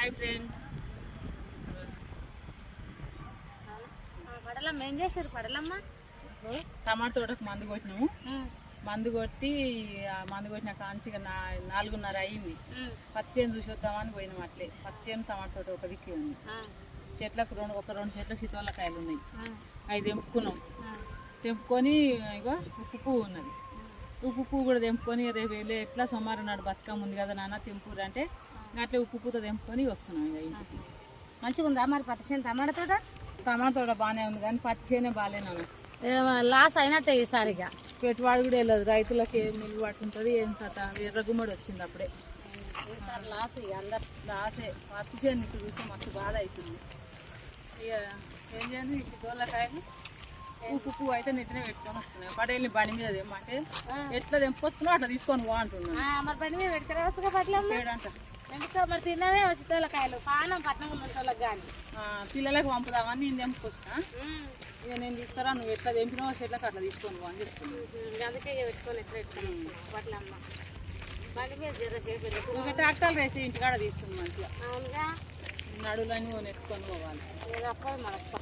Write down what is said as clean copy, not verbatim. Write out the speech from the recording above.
Hi friend. పడలమ్మ ఏం చేశారు? పడలమ్మ టమాటా తోటకు మందు కొట్టినాము. మందు కొట్టి మందు కొట్టిన కాంచిగా 4:30 అయింది. పచ్చి చేను చూసి వద్దామని పోయినాం. అట్లే పచ్చి చేను టమాటా తోట ఒక దిక్కు ఉంది. చెట్లకు ఒక రెండు చెట్ల సీతాఫలకాయలు ఉన్నాయి. అవి తెంపుకున్నాం. తెంపుకొని ఇగో ఉప్పు పువ్వు ఉన్నది. ఉప్పు పువ్వు కూడా తెంపుకొని రేపు వెళ్ళి ఎట్లా సోమవారం నాడు బతుకమ్మ ఉంది కదా నాన్న తెంపురు అంటే అట్లా ఉప్పు పువ్వుతో తెంపుకొని వస్తున్నాం. ఇక ఇంటికి మంచిగా ఉందా మరి పచ్చి చేను టమాటా తోట? టమాటా తోట బాగానే ఉంది కానీ పచ్చి చేనే బాగాలేనాను. లాస్ అయినట్టే ఈసారిగా. పెట్టుబడి కూడా వెళ్ళదు. రైతులకు ఏం నిలబడి ఉంటుంది ఏం కథ. ఎర్రగుమ్మడి వచ్చింది అప్పుడే. ఈసారి లాస్ ఇక అందరు లాసే. పత్తి చేను నీకు చూస్తే మస్తు బాధ అవుతుంది. ఇక ఏం చేయాలి? ఈ దోళ్ళకాయలు ఉప్పు పువ్వు అయితే నెత్తిన పెట్టుకొని వస్తున్నాయి. పడేళ్ళని బండి మీద తెమ్మంటే ఎట్లా తెంపొస్తున్నావు అట్లా తీసుకొని పో అంటున్నాను. మరి బండి మీద పెట్టుకోవచ్చుగా పట్లమ్మ. ఏడంట ఎందుకో మరి తిన్నదే వచ్చేతోళ్ళకాయలు పానం పట్నం వాళ్ళకి కానీ పిల్లలకు పంపుదామని నేను తెంపుకొచ్చిన. ఇక నేను తీసుకురా నువ్వు ఎట్లా తెంపినావో చెట్లకు అట్లా తీసుకొని పో అని చెప్తున్నాను. అందుకే పెట్టుకొని ఎట్లా పెట్టుకున్నాను పట్లమ్మ. బండి మీద జరసేపు ఒక ట్రాక్టర్లు వేసి ఇంటికాడ తీసుకుని మంచిగా అవునుగా నడులని నెట్టుకొని పోవాలి. తప్పదు మనకు.